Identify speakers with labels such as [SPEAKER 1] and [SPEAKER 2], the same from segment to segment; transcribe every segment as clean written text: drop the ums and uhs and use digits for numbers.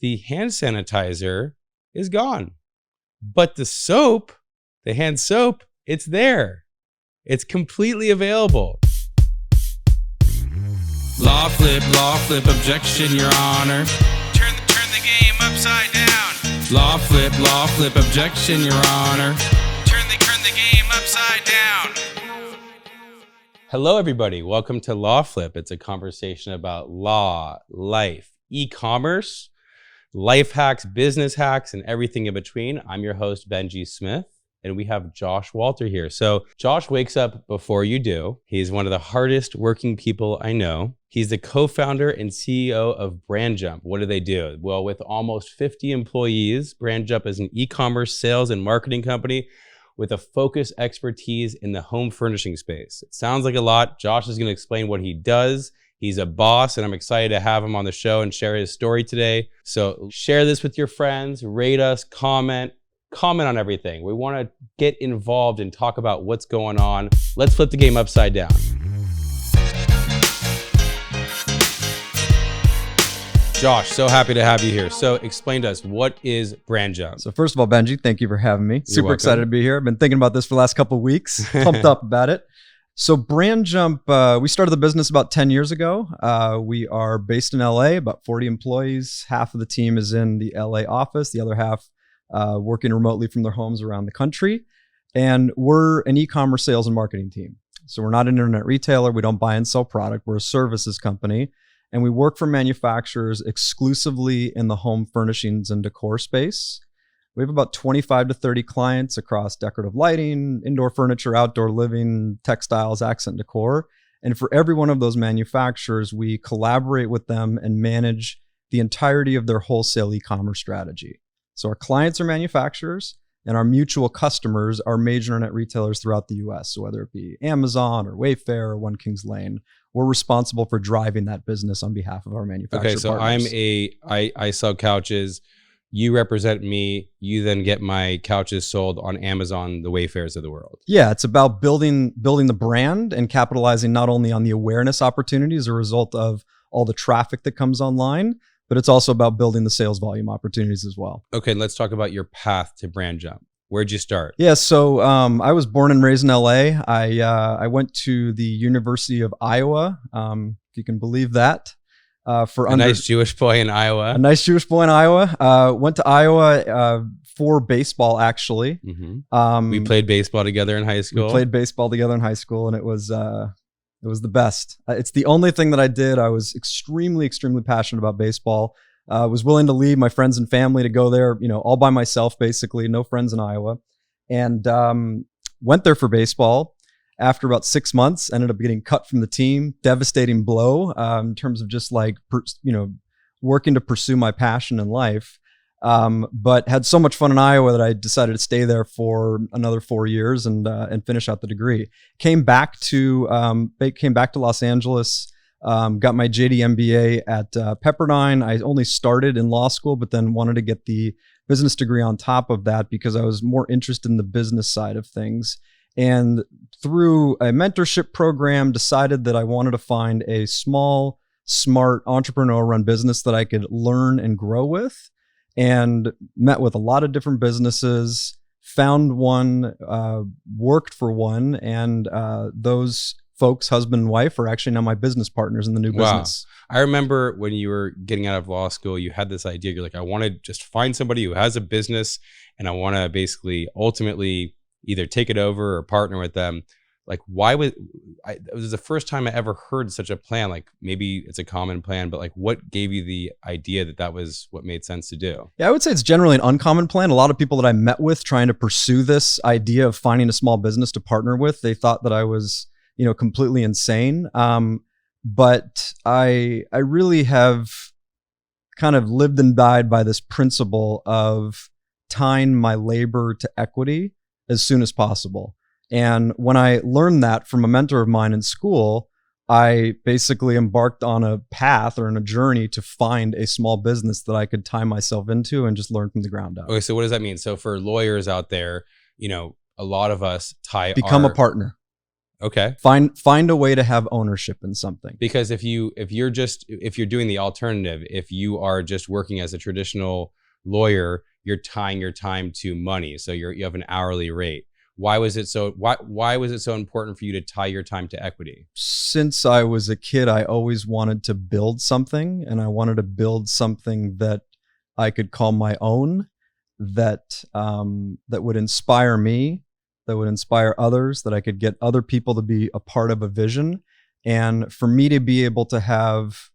[SPEAKER 1] the hand sanitizer is gone. But the soap, the hand soap, it's there. It's completely available.
[SPEAKER 2] LawFlip, objection, your honor. Turn the game upside down. LawFlip, objection, your honor. Turn the game upside down.
[SPEAKER 1] Hello, everybody. Welcome to LawFlip. It's a conversation about law, life, e-commerce, life hacks, business hacks, and everything in between. I'm your host, Benjy Smith, and we have Josh Walter here. So Josh wakes up before you do. He's one of the hardest working people I know. He's the co-founder and CEO of BrandJump. What do they do? Well, with almost 50 employees, BrandJump is an e-commerce sales and marketing company with a focused expertise in the home furnishing space. It sounds like a lot. Josh is gonna explain what he does. He's a boss, and I'm excited to have him on the show and share his story today. So share this with your friends, rate us, comment on everything. We wanna get involved and talk about what's going on. Let's flip the game upside down. Josh, so happy to have you here. So explain to us, what is BrandJump?
[SPEAKER 3] So first of all, Benjy, thank you for having me. Super excited to be here. I've been thinking about this for the last couple of weeks, pumped up about it. So BrandJump, we started the business about 10 years ago. We are based in LA, about 40 employees. Half of the team is in the LA office, the other half working remotely from their homes around the country. And we're an e-commerce sales and marketing team. So we're not an internet retailer. We don't buy and sell product. We're a services company. And we work for manufacturers exclusively in the home furnishings and decor space. We have about 25 to 30 clients across decorative lighting, indoor furniture, outdoor living, textiles, accent decor. And for every one of those manufacturers, we collaborate with them and manage the entirety of their wholesale e-commerce strategy. So our clients are manufacturers, and our mutual customers are major internet retailers throughout the US. So whether it be Amazon or Wayfair or One Kings Lane, we're responsible for driving that business on behalf of our manufacturer
[SPEAKER 1] partners. Okay, so I sell couches. You represent me. You then get my couches sold on Amazon, the Wayfairs of the world.
[SPEAKER 3] Yeah, it's about building the brand and capitalizing not only on the awareness opportunity as a result of all the traffic that comes online, but it's also about building the sales volume opportunities as well.
[SPEAKER 1] Okay, let's talk about your path to BrandJump. Where'd you start?
[SPEAKER 3] Yeah, so I was born and raised in LA. I went to the University of Iowa, if you can believe that.
[SPEAKER 1] Nice Jewish boy in Iowa.
[SPEAKER 3] A nice Jewish boy in Iowa. Went to Iowa for baseball, actually.
[SPEAKER 1] Mm-hmm. We played baseball together in high school.
[SPEAKER 3] We played baseball together in high school, and it was the best. It's the only thing that I did. I was extremely, extremely passionate about baseball. Was willing to leave my friends and family to go there, all by myself, basically, no friends in Iowa. And went there for baseball. After about 6 months, ended up getting cut from the team. Devastating blow in terms of just working to pursue my passion in life. But had so much fun in Iowa that I decided to stay there for another 4 years and finish out the degree. Came back to Los Angeles. Got my JD MBA at Pepperdine. I only started in law school, but then wanted to get the business degree on top of that because I was more interested in the business side of things. And through a mentorship program, decided that I wanted to find a small, smart, entrepreneurial-run business that I could learn and grow with. And met with a lot of different businesses, found one, worked for one, and those folks, husband and wife, are actually now my business partners in the new business.
[SPEAKER 1] I remember when you were getting out of law school, you had this idea. You're like, I want to just find somebody who has a business, and I want to basically ultimately either take it over or partner with them. Like, it was the first time I ever heard such a plan. Like, maybe it's a common plan, but like, what gave you the idea that was what made sense to do?
[SPEAKER 3] Yeah, I would say it's generally an uncommon plan. A lot of people that I met with trying to pursue this idea of finding a small business to partner with, they thought that I was, completely insane. But I really have kind of lived and died by this principle of tying my labor to equity as soon as possible. And when I learned that from a mentor of mine in school, I basically embarked on a path or on a journey to find a small business that I could tie myself into and just learn from the ground up.
[SPEAKER 1] Okay, so what does that mean? So for lawyers out there, a lot of us
[SPEAKER 3] become a partner.
[SPEAKER 1] Okay.
[SPEAKER 3] Find a way to have ownership in something.
[SPEAKER 1] Because if you're doing the alternative, if you are just working as a traditional lawyer, you're tying your time to money. So you have an hourly rate. Why was it so important for you to tie your time to equity?
[SPEAKER 3] Since I was a kid, I always wanted to build something, and I wanted to build something that I could call my own, that would inspire me, that would inspire others, that I could get other people to be a part of a vision, and for me to be able to have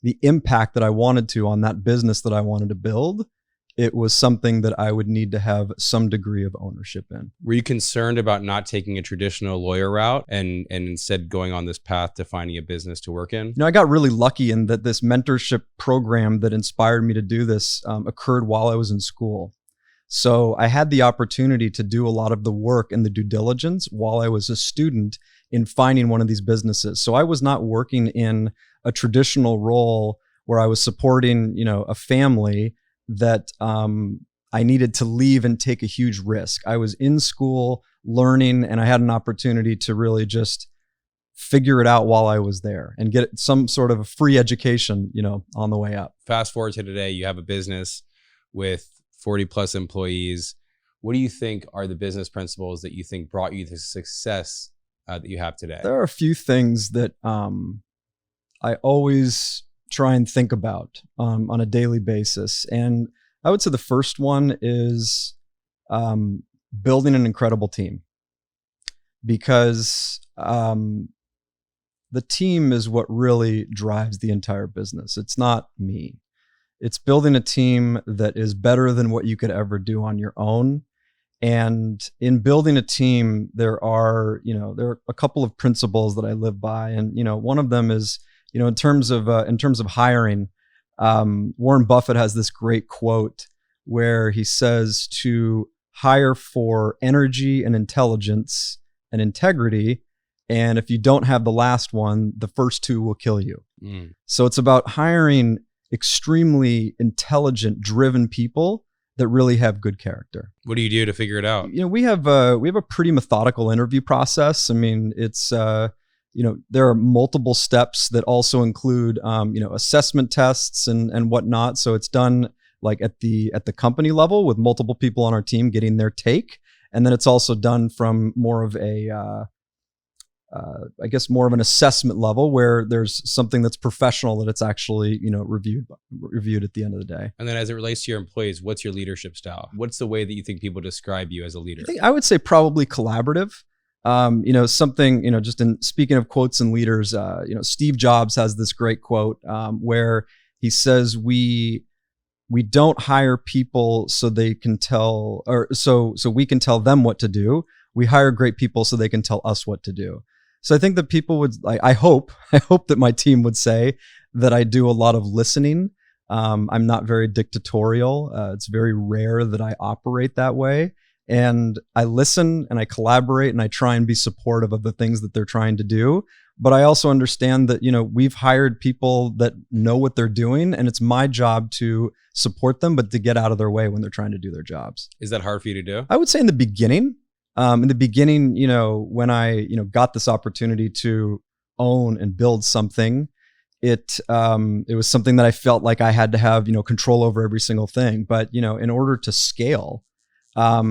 [SPEAKER 3] the impact that I wanted to on that business that I wanted to build. It was something that I would need to have some degree of ownership in.
[SPEAKER 1] Were you concerned about not taking a traditional lawyer route and instead going on this path to finding a business to work in?
[SPEAKER 3] I got really lucky in that this mentorship program that inspired me to do this occurred while I was in school. So I had the opportunity to do a lot of the work and the due diligence while I was a student in finding one of these businesses. So I was not working in a traditional role where I was supporting, a family that I needed to leave and take a huge risk. I was in school learning, and I had an opportunity to really just figure it out while I was there and get some sort of a free education, on the way up.
[SPEAKER 1] Fast forward to today, you have a business with 40 plus employees. What do you think are the business principles that you think brought you the success that you have today?
[SPEAKER 3] There are a few things that I always try and think about on a daily basis. And I would say the first one is building an incredible team, because the team is what really drives the entire business. It's not me. It's building a team that is better than what you could ever do on your own. And in building a team, there are a couple of principles that I live by. And, one of them is, in terms of hiring, Warren Buffett has this great quote where he says to hire for energy and intelligence and integrity. And if you don't have the last one, the first two will kill you. So it's about hiring extremely intelligent, driven people that really have good character.
[SPEAKER 1] What do you do to figure it out?
[SPEAKER 3] We have a pretty methodical interview process. I mean, it's there are multiple steps that also include assessment tests and whatnot. So it's done like at the company level with multiple people on our team getting their take, and then it's also done from more of a more of an assessment level where there's something that's professional that it's actually, reviewed at the end of the day.
[SPEAKER 1] And then as it relates to your employees, what's your leadership style? What's the way that you think people describe you as a leader?
[SPEAKER 3] I would say probably collaborative. Just in speaking of quotes and leaders, Steve Jobs has this great quote where he says, we don't hire people so they can tell, or so we can tell them what to do. We hire great people so they can tell us what to do. So I think that people would, I hope that my team would say that I do a lot of listening. I'm not very dictatorial. It's very rare that I operate that way. And I listen and I collaborate and I try and be supportive of the things that they're trying to do. But I also understand that, we've hired people that know what they're doing, and it's my job to support them, but to get out of their way when they're trying to do their jobs.
[SPEAKER 1] Is that hard for you to do?
[SPEAKER 3] I would say in the beginning, when I, got this opportunity to own and build something, it was something that I felt like I had to have, control over every single thing. But, in order to scale, I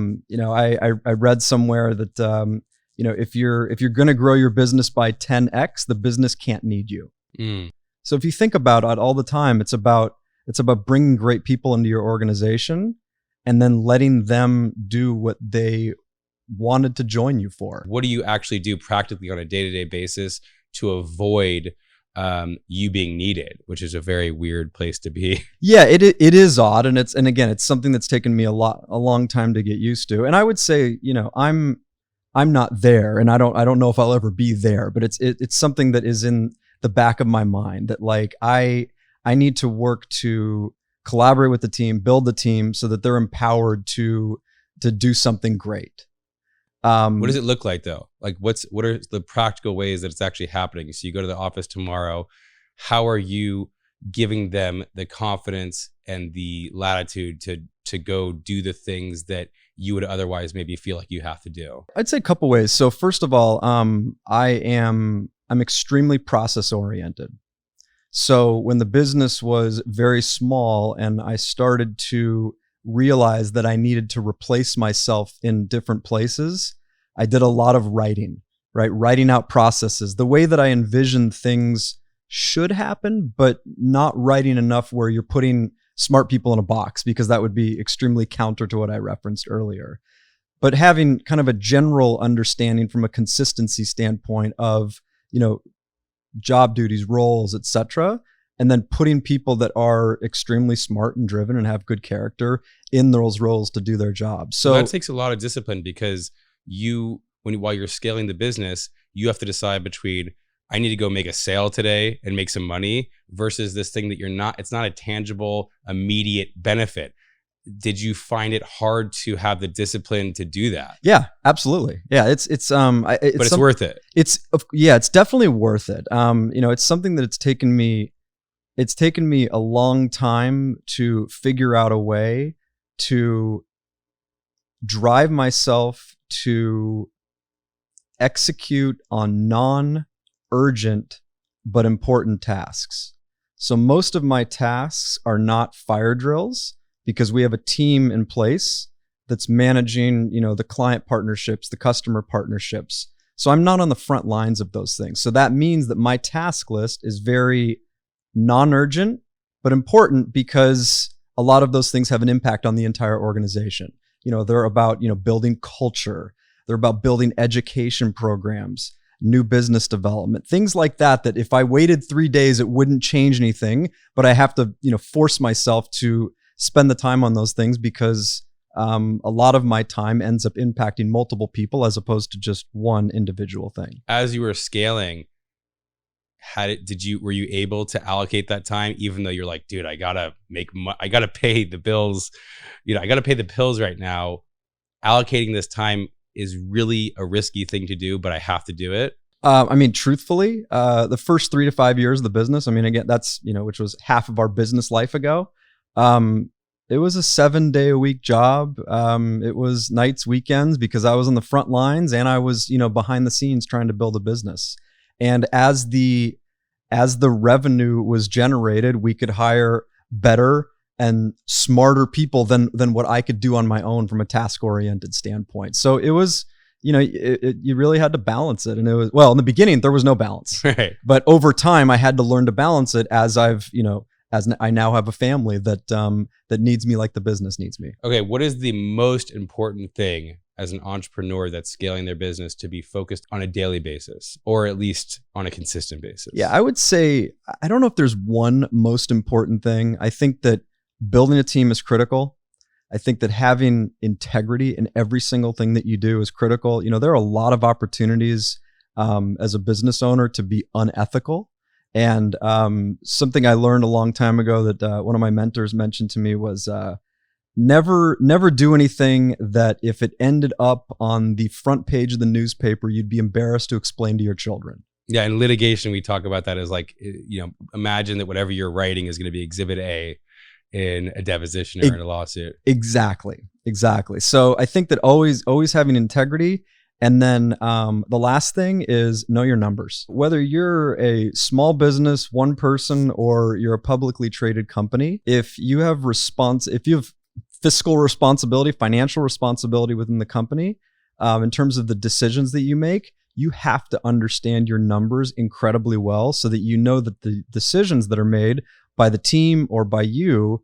[SPEAKER 3] read somewhere that, if you're going to grow your business by 10x, the business can't need you. So if you think about it all the time, it's about bringing great people into your organization and then letting them do what they wanted to join you for.
[SPEAKER 1] What do you actually do practically on a day-to-day basis to avoid you being needed, which is a very weird place to be?
[SPEAKER 3] Yeah, it is odd, and it's something that's taken me a long time to get used to. And I would say, I'm not there, and I don't know if I'll ever be there, but it's something that is in the back of my mind that like I need to work to collaborate with the team, build the team so that they're empowered to do something great.
[SPEAKER 1] What does it look like though? Like what are the practical ways that it's actually happening? So you go to the office tomorrow, how are you giving them the confidence and the latitude to go do the things that you would otherwise maybe feel like you have to do?
[SPEAKER 3] I'd say a couple ways. So first of all, I'm extremely process oriented. So when the business was very small and I started to realize that I needed to replace myself in different places, I did a lot of writing, right? Writing out processes, the way that I envisioned things should happen, but not writing enough where you're putting smart people in a box, because that would be extremely counter to what I referenced earlier. But having kind of a general understanding from a consistency standpoint of, job duties, roles, etc., and then putting people that are extremely smart and driven and have good character in those roles to do their job. So
[SPEAKER 1] that takes a lot of discipline, because while you're scaling the business, you have to decide between, I need to go make a sale today and make some money, versus this thing that it's not a tangible, immediate benefit. Did you find it hard to have the discipline to do that?
[SPEAKER 3] Yeah, absolutely. Yeah, it's
[SPEAKER 1] worth it.
[SPEAKER 3] It's definitely worth it. It's something that it's taken me a long time to figure out a way to drive myself to execute on non-urgent but important tasks. So most of my tasks are not fire drills, because we have a team in place that's managing, the client partnerships, the customer partnerships. So I'm not on the front lines of those things. So that means that my task list is very non-urgent, but important, because a lot of those things have an impact on the entire organization. They're about, building culture. They're about building education programs, new business development, things like that, that if I waited 3 days, it wouldn't change anything, but I have to, force myself to spend the time on those things, because a lot of my time ends up impacting multiple people as opposed to just one individual thing.
[SPEAKER 1] As you were scaling, were you able to allocate that time, even though you're like, dude, I gotta pay the bills, I gotta pay the bills right now. Allocating this time is really a risky thing to do, but I have to do it.
[SPEAKER 3] Truthfully, the first 3 to 5 years of the business, again, that's, which was half of our business life ago. It was a 7-day-a-week job. It was nights, weekends, because I was on the front lines and I was, behind the scenes trying to build a business. And as the revenue was generated, we could hire better and smarter people than what I could do on my own from a task-oriented standpoint. So it was, you really had to balance it. And it was, well, in the beginning, there was no balance.
[SPEAKER 1] Right.
[SPEAKER 3] But over time, I had to learn to balance it as I now have a family that needs me like the business needs me.
[SPEAKER 1] Okay, what is the most important thing as an entrepreneur that's scaling their business to be focused on a daily basis, or at least on a consistent basis?
[SPEAKER 3] Yeah, I would say, I don't know if there's one most important thing. I think that building a team is critical. I think that having integrity in every single thing that you do is critical. There are a lot of opportunities as a business owner to be unethical. And something I learned a long time ago that one of my mentors mentioned to me was never do anything that if it ended up on the front page of the newspaper, you'd be embarrassed to explain to your children.
[SPEAKER 1] Yeah, in litigation, we talk about that as like, imagine that whatever you're writing is going to be Exhibit A in a deposition or in a lawsuit. Exactly.
[SPEAKER 3] So I think that always having integrity. And then the last thing is know your numbers. Whether you're a small business, one person, or you're a publicly traded company, if you have fiscal responsibility, financial responsibility within the company, in terms of the decisions that you make, you have to understand your numbers incredibly well so that you know that the decisions that are made by the team or by you,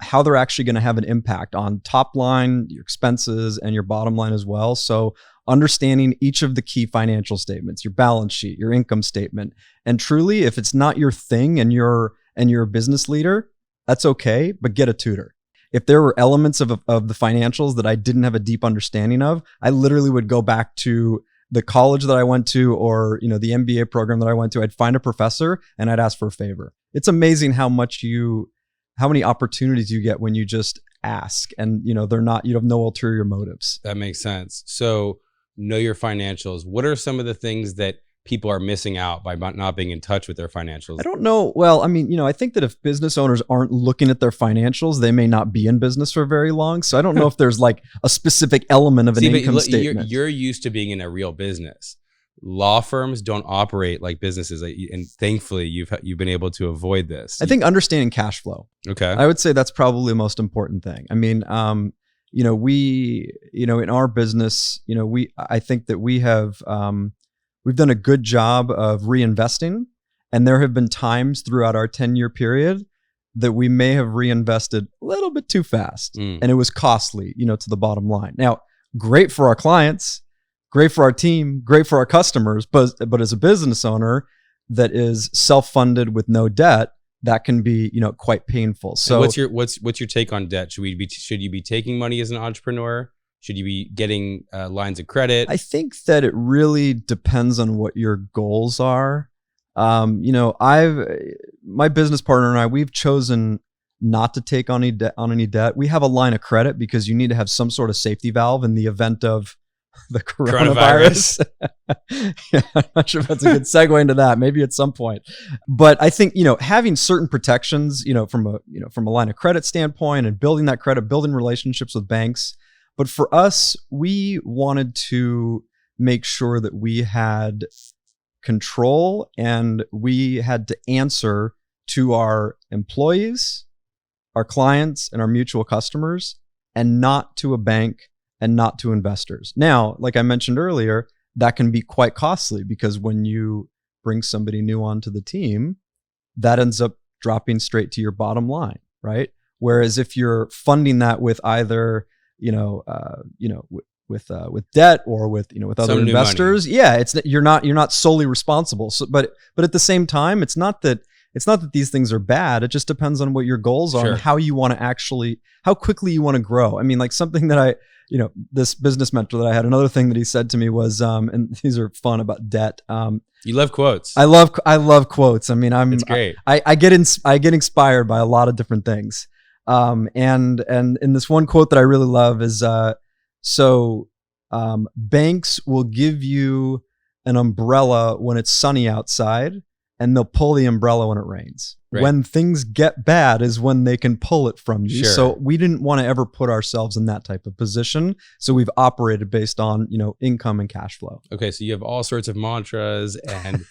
[SPEAKER 3] how they're actually going to have an impact on top line, your expenses, and your bottom line as well. So understanding each of the key financial statements, your balance sheet, your income statement. And truly, if it's not your thing and you're a business leader, that's okay, but get a tutor. If there were elements of the financials that I didn't have a deep understanding of, I literally would go back to the college that I went to, or the MBA program that I went to. I'd find a professor and I'd ask for a favor. It's amazing how many opportunities you get when you just ask, and you have no ulterior motives.
[SPEAKER 1] That makes sense. So know your financials. What are some of the things that people are missing out by not being in touch with their financials?
[SPEAKER 3] I don't know. Well, I mean, I think that if business owners aren't looking at their financials, they may not be in business for very long. So I don't know if there's like a specific element of an income statement.
[SPEAKER 1] You're used to being in a real business. Law firms don't operate like businesses, and thankfully you've been able to avoid this.
[SPEAKER 3] I think understanding cash flow.
[SPEAKER 1] Okay.
[SPEAKER 3] I would say that's probably the most important thing. I mean, we, in our business, I think that we have, we've done a good job of reinvesting, and there have been times throughout our 10-year period that we may have reinvested a little bit too fast, and it was costly, to the bottom line. Now, great for our clients, great for our team, great for our customers, but as a business owner that is self-funded with no debt, that can be, quite painful. So
[SPEAKER 1] and what's your take on debt? Should you be taking money as an entrepreneur? Should you be getting lines of credit?
[SPEAKER 3] I think that it really depends on what your goals are. My business partner and I, we've chosen not to take on any debt. We have a line of credit because you need to have some sort of safety valve in the event of the coronavirus. Yeah, I'm not sure if that's a good segue into that. Maybe at some point. But I think, having certain protections, from a line of credit standpoint and building that credit, building relationships with banks. But for us, we wanted to make sure that we had control and we had to answer to our employees, our clients, and our mutual customers, and not to a bank and not to investors. Now, like I mentioned earlier, that can be quite costly because when you bring somebody new onto the team, that ends up dropping straight to your bottom line, right? Whereas if you're funding that with either, with debt or with other investors, you're not solely responsible. So, but at the same time, it's not that these things are bad. It just depends on what your goals are and how you want to how quickly you want to grow. I mean, like something that this business mentor that I had, another thing that he said to me was, and these are fun about debt.
[SPEAKER 1] You love quotes.
[SPEAKER 3] I love quotes. I mean,
[SPEAKER 1] it's great.
[SPEAKER 3] I get inspired by a lot of different things. And in this one quote that I really love is, banks will give you an umbrella when it's sunny outside, and they'll pull the umbrella when it rains. Right. When things get bad is when they can pull it from you. Sure. So we didn't want to ever put ourselves in that type of position. So we've operated based on, income and cash flow.
[SPEAKER 1] Okay. So you have all sorts of mantras and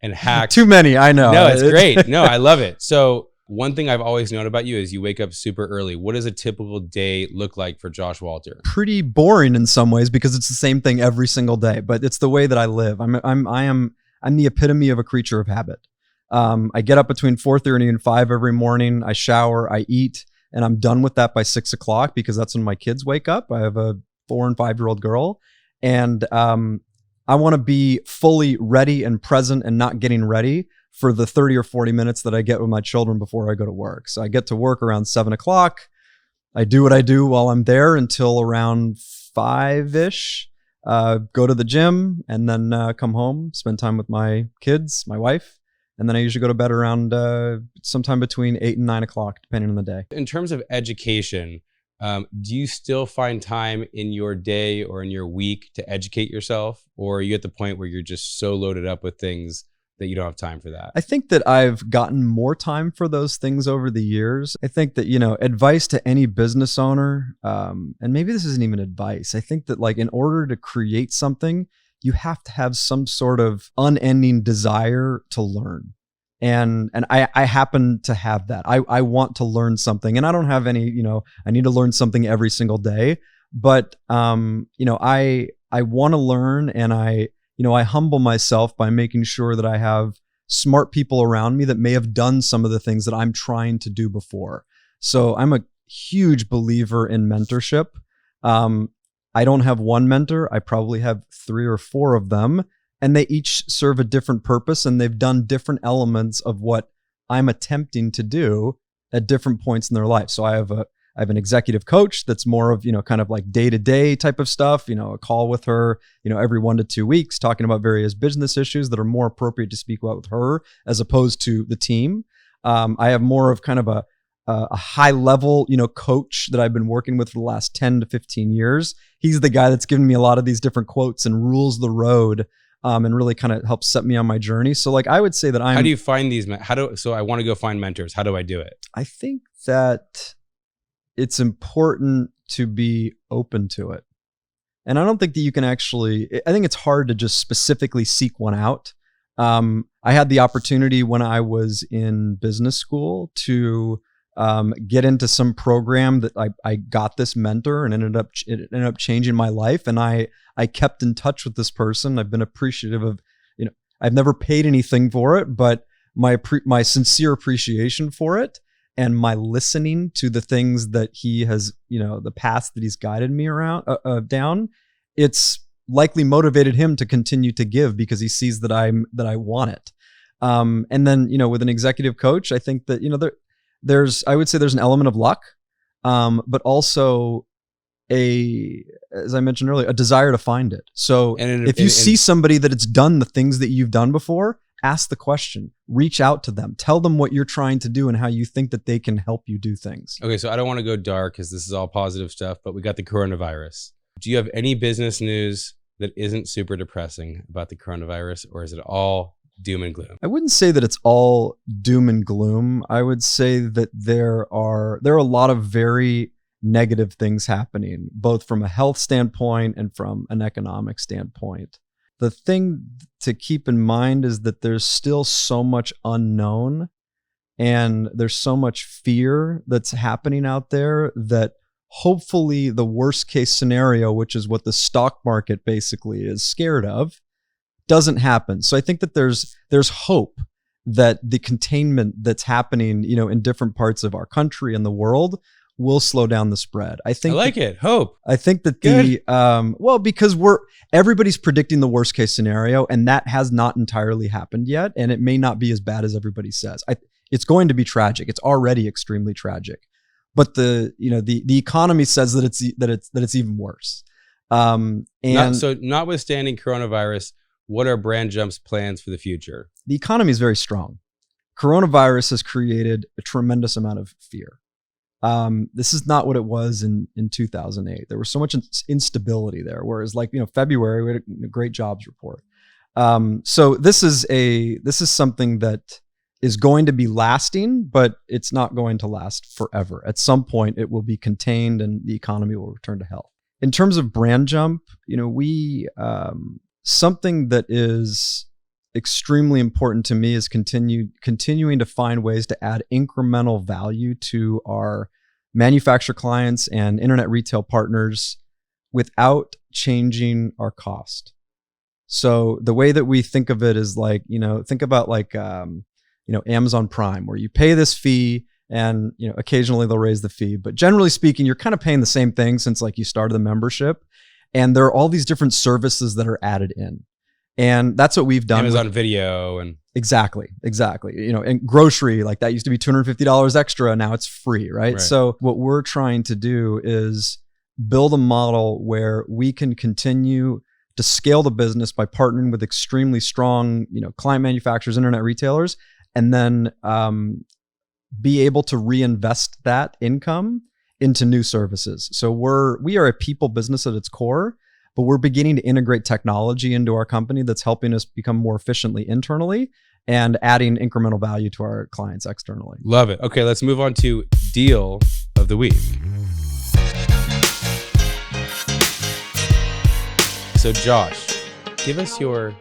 [SPEAKER 1] hacks.
[SPEAKER 3] Too many, I know.
[SPEAKER 1] No, it's great. No, I love it. So one thing I've always known about you is you wake up super early. What does a typical day look like for Josh Walter? Pretty
[SPEAKER 3] boring in some ways because it's the same thing every single day, but it's the way that I live. I'm the epitome of a creature of habit. I get up between 4:30 and 5 every morning. I shower, I eat, and I'm done with that by 6 o'clock because that's when my kids wake up. I have a 4 and 5-year-old girl, and I want to be fully ready and present and not getting ready for the 30 or 40 minutes that I get with my children before I go to work. So I get to work around 7 o'clock. I do what I do while I'm there until around 5-ish. Go to the gym and then come home, spend time with my kids, my wife. And then I usually go to bed around sometime between 8 and 9 o'clock, depending on the day.
[SPEAKER 1] In terms of education, do you still find time in your day or in your week to educate yourself? Or are you at the point where you're just so loaded up with things that you don't have time for that?
[SPEAKER 3] I think that I've gotten more time for those things over the years. I think that, advice to any business owner, and maybe this isn't even advice. I think that in order to create something, you have to have some sort of unending desire to learn. And I happen to have that. I want to learn something, and I don't have any, I need to learn something every single day, but, I want to learn, and I humble myself by making sure that I have smart people around me that may have done some of the things that I'm trying to do before. So I'm a huge believer in mentorship. I don't have one mentor. I probably have 3 or 4 of them, and they each serve a different purpose, and they've done different elements of what I'm attempting to do at different points in their life. So I have an executive coach that's more of, kind of like day-to-day type of stuff, a call with her, every 1 to 2 weeks, talking about various business issues that are more appropriate to speak about with her as opposed to the team. I have more of kind of a high level, coach that I've been working with for the last 10 to 15 years. He's the guy that's given me a lot of these different quotes and rules the road and really kind of helped set me on my journey. So like I would say that
[SPEAKER 1] How do you find these? So I want to go find mentors. How do I do it?
[SPEAKER 3] I think that it's important to be open to it. And I don't think that you can actually, I think it's hard to just specifically seek one out. I had the opportunity when I was in business school to get into some program that I got this mentor, and it ended up changing my life. And I kept in touch with this person. I've been appreciative of, I've never paid anything for it, but my sincere appreciation for it and my listening to the things that he has, the paths that he's guided me around down, it's likely motivated him to continue to give because he sees that I want it. And then, with an executive coach, I think that, I would say there's an element of luck, but also as I mentioned earlier, a desire to find it. So if you see somebody that it's done the things that you've done before, ask the question, reach out to them, tell them what you're trying to do and how you think that they can help you do things.
[SPEAKER 1] Okay. So I don't want to go dark because this is all positive stuff, but we got the coronavirus. Do you have any business news that isn't super depressing about the coronavirus, or is it all doom and gloom?
[SPEAKER 3] I wouldn't say that it's all doom and gloom. I would say that there are a lot of very negative things happening, both from a health standpoint and from an economic standpoint. The thing to keep in mind is that there's still so much unknown and there's so much fear that's happening out there that hopefully the worst case scenario, which is what the stock market basically is scared of, doesn't happen. So I think that there's hope that the containment that's happening, in different parts of our country and the world will slow down the spread. I like
[SPEAKER 1] it. Hope.
[SPEAKER 3] I think that because everybody's predicting the worst case scenario, and that has not entirely happened yet, and it may not be as bad as everybody says. It's going to be tragic. It's already extremely tragic, but the economy says that it's even worse.
[SPEAKER 1] Notwithstanding coronavirus, what are BrandJump's plans for the future?
[SPEAKER 3] The economy is very strong. Coronavirus has created a tremendous amount of fear. This is not what it was in 2008. There was so much instability there. Whereas February, we had a great jobs report. So this is something that is going to be lasting, but it's not going to last forever. At some point it will be contained and the economy will return to health. In terms of BrandJump, something that is extremely important to me is continuing to find ways to add incremental value to our manufacturer clients and internet retail partners without changing our cost. So the way that we think of it is think about Amazon Prime, where you pay this fee and occasionally they'll raise the fee, but generally speaking, you're kind of paying the same thing since you started the membership. And there are all these different services that are added in. And that's what we've done.
[SPEAKER 1] Amazon Video and
[SPEAKER 3] exactly. And grocery, that used to be $250 extra. Now it's free, right? So what we're trying to do is build a model where we can continue to scale the business by partnering with extremely strong, client manufacturers, internet retailers, and then be able to reinvest that income into new services. So we are a people business at its core, but we're beginning to integrate technology into our company that's helping us become more efficiently internally and adding incremental value to our clients externally.
[SPEAKER 1] Love it. Okay, let's move on to deal of the week. So Josh, give us your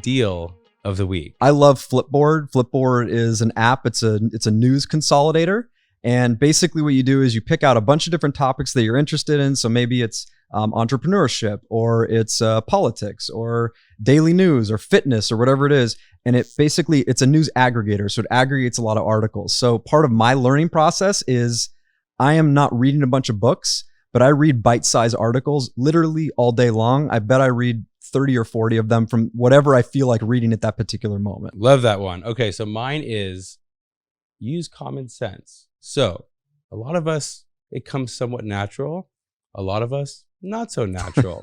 [SPEAKER 1] deal of the week.
[SPEAKER 3] I love Flipboard. Flipboard is an app. It's a news consolidator. And basically what you do is you pick out a bunch of different topics that you're interested in. So maybe it's entrepreneurship, or it's politics, or daily news, or fitness, or whatever it is. And it's a news aggregator. So it aggregates a lot of articles. So part of my learning process is I am not reading a bunch of books, but I read bite-sized articles literally all day long. I bet I read 30 or 40 of them from whatever I feel like reading at that particular moment.
[SPEAKER 1] Love that one. Okay, so mine is use common sense. So a lot of us, it comes somewhat natural. A lot of us, not so natural.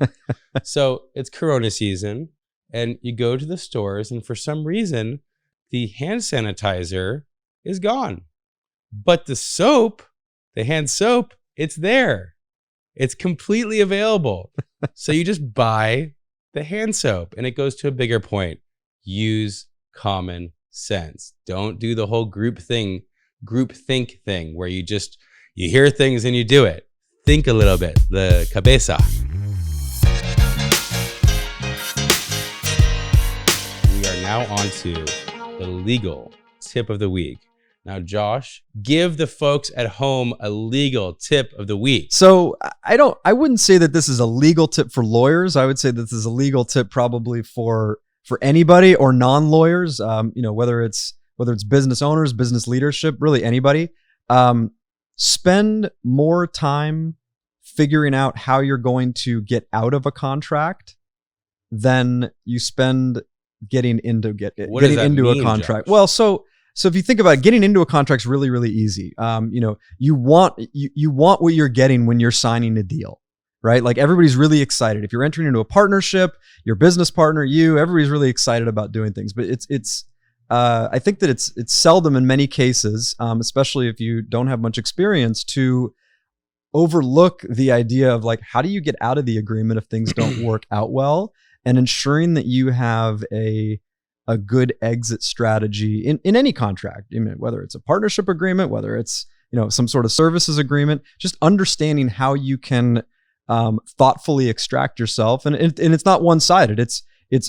[SPEAKER 1] So it's Corona season and you go to the stores and for some reason, the hand sanitizer is gone. But the hand soap, it's there. It's completely available. So you just buy the hand soap. And it goes to a bigger point. Use common sense. Don't do the whole group think thing where you hear things and you do it. Think a little bit. The cabeza. We are now on to the legal tip of the week. Now, Josh, give the folks at home a legal tip of the week.
[SPEAKER 3] So I wouldn't say that this is a legal tip for lawyers. I would say that this is a legal tip probably for anybody or non-lawyers, whether it's business owners, business leadership, really anybody. Spend more time figuring out how you're going to get out of a contract than you spend getting into a contract.
[SPEAKER 1] Josh?
[SPEAKER 3] Well, so if you think about it, getting into a contract is really, really easy. You want what you're getting when you're signing a deal, right? Like everybody's really excited. If you're entering into a partnership, your business partner, everybody's really excited about doing things. But I think that it's seldom in many cases, especially if you don't have much experience, to overlook the idea of like, how do you get out of the agreement if things don't work out well, and ensuring that you have a good exit strategy in any contract, whether it's a partnership agreement, whether it's some sort of services agreement, just understanding how you can thoughtfully extract yourself. And it's not one-sided. It's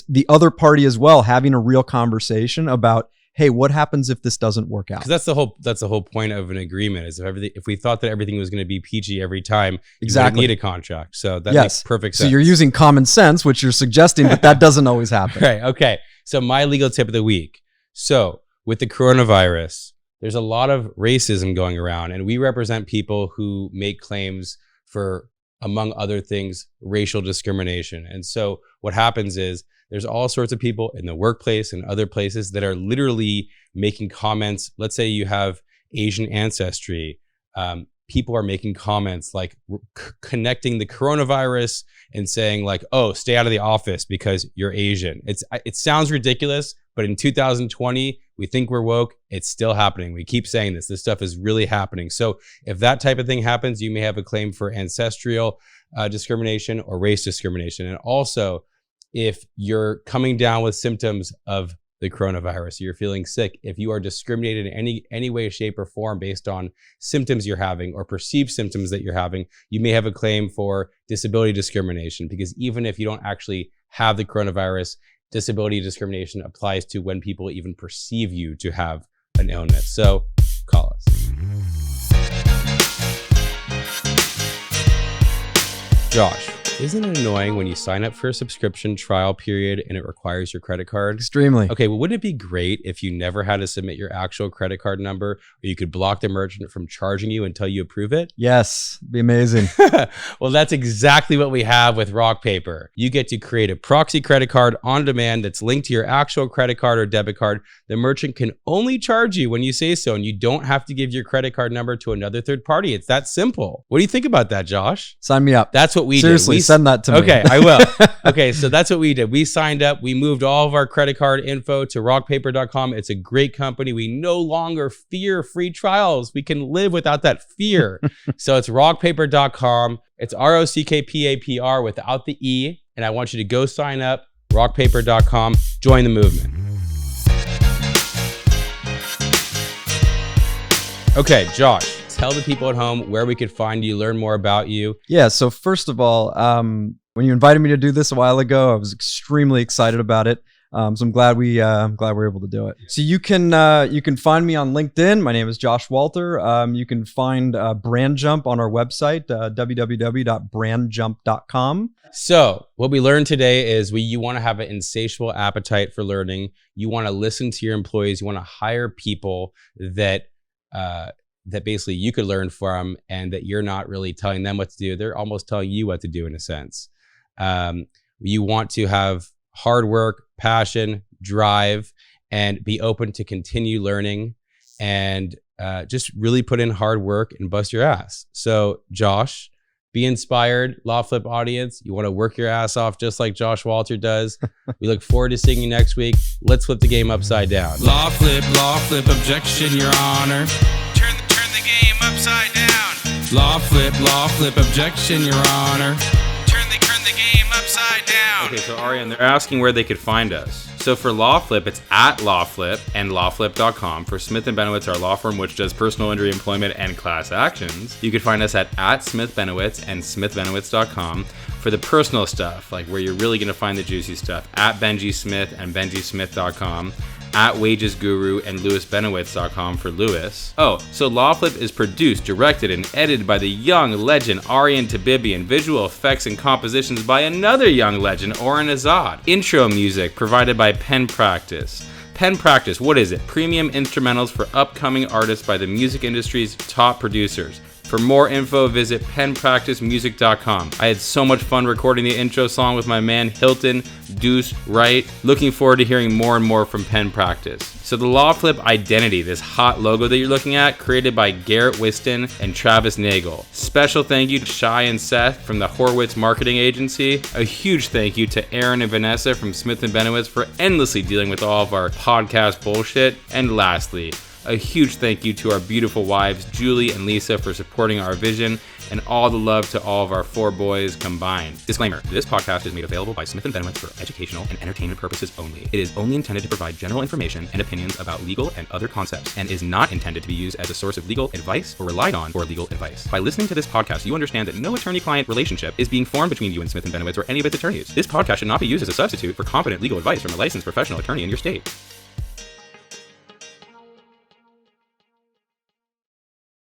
[SPEAKER 3] the other party as well, having a real conversation about, hey, what happens if this doesn't work out?
[SPEAKER 1] Because that's the whole point of an agreement, is if we thought that everything was going to be peachy every time,
[SPEAKER 3] exactly,
[SPEAKER 1] you wouldn't need a contract. So that makes perfect sense.
[SPEAKER 3] So you're using common sense, which you're suggesting, but that doesn't always happen.
[SPEAKER 1] Right. Okay. So my legal tip of the week. So with the coronavirus, there's a lot of racism going around, and we represent people who make claims for, among other things, racial discrimination. And so what happens is there's all sorts of people in the workplace and other places that are literally making comments. Let's say you have Asian ancestry. People are making comments like connecting the coronavirus and saying like, oh, stay out of the office because you're Asian. It sounds ridiculous, but in 2020, we think we're woke. It's still happening. We keep saying this. This stuff is really happening. So if that type of thing happens, you may have a claim for ancestral discrimination or race discrimination. And also, if you're coming down with symptoms of the coronavirus, you're feeling sick, if you are discriminated in any way, shape, or form based on symptoms you're having or perceived symptoms that you're having, you may have a claim for disability discrimination, because even if you don't actually have the coronavirus, disability discrimination applies to when people even perceive you to have an illness. So call us. Josh, isn't it annoying when you sign up for a subscription trial period and it requires your credit card?
[SPEAKER 3] Extremely.
[SPEAKER 1] Okay, well, wouldn't it be great if you never had to submit your actual credit card number, or you could block the merchant from charging you until you approve it?
[SPEAKER 3] Yes, it'd be amazing.
[SPEAKER 1] Well, that's exactly what we have with Rock Paper. You get to create a proxy credit card on demand that's linked to your actual credit card or debit card. The merchant can only charge you when you say so, and you don't have to give your credit card number to another third party. It's that simple. What do you think about that, Josh?
[SPEAKER 3] Sign me up.
[SPEAKER 1] That's what we
[SPEAKER 3] Seriously,
[SPEAKER 1] did.
[SPEAKER 3] send that to me.
[SPEAKER 1] Okay, I will. Okay, so that's what we did. We signed up. We moved all of our credit card info to rockpaper.com. It's a great company. We no longer fear free trials. We can live without that fear. So it's rockpaper.com. It's ROCKPAPR without the E. And I want you to go sign up, rockpaper.com. Join the movement. Okay, Josh, tell the people at home where we could find you, learn more about you.
[SPEAKER 3] Yeah, so first of all, when you invited me to do this a while ago, I was extremely excited about it. So I'm glad we're able to do it. So you can find me on LinkedIn. My name is Josh Walter. You can find BrandJump on our website, www.brandjump.com.
[SPEAKER 1] So what we learned today is you want to have an insatiable appetite for learning. You want to listen to your employees. You want to hire people that basically you could learn from, and that you're not really telling them what to do. They're almost telling you what to do in a sense. You want to have hard work, passion, drive, and be open to continue learning, and just really put in hard work and bust your ass. So Josh, be inspired. LawFlip audience, you want to work your ass off just like Josh Walter does. We look forward to seeing you next week. Let's flip the game upside down.
[SPEAKER 2] LawFlip, objection, your honor. Turn the game upside down. LawFlip, objection, your honor. Turn the game upside down. upside down.
[SPEAKER 1] Okay, so Ariane, they're asking where they could find us. So for LawFlip, it's at LawFlip and LawFlip.com. For Smith & Benowitz, our law firm, which does personal injury, employment, and class actions, you can find us at Smith Benowitz and SmithBenowitz.com. For the personal stuff, like where you're really going to find the juicy stuff, at Benjy Smith and BenjySmith.com. At Wages Guru and LewisBenowitz.com for Lewis. Oh, so LawFlip is produced, directed, and edited by the young legend Ariane Tabibi, and visual effects and compositions by another young legend, Oren Azad. Intro music provided by Pen Practice. Pen Practice, what is it? Premium instrumentals for upcoming artists by the music industry's top producers. For more info, visit penpracticemusic.com. I had so much fun recording the intro song with my man Hilton Deuce Wright. Looking forward to hearing more and more from Pen Practice. So the LawFlip identity, this hot logo that you're looking at, created by Garrett Whiston and Travis Nagel. Special thank you to Shai and Seth from the Horwitz Marketing Agency. A huge thank you to Aaron and Vanessa from Smith & Benowitz for endlessly dealing with all of our podcast bullshit. And lastly, a huge thank you to our beautiful wives, Julie and Lisa, for supporting our vision, and all the love to all of our 4 boys combined. Disclaimer, this podcast is made available by Smith & Benowitz for educational and entertainment purposes only. It is only intended to provide general information and opinions about legal and other concepts, and is not intended to be used as a source of legal advice or relied on for legal advice. By listening to this podcast, you understand that no attorney-client relationship is being formed between you and Smith & Benowitz or any of its attorneys. This podcast should not be used as a substitute for competent legal advice from a licensed professional attorney in your state.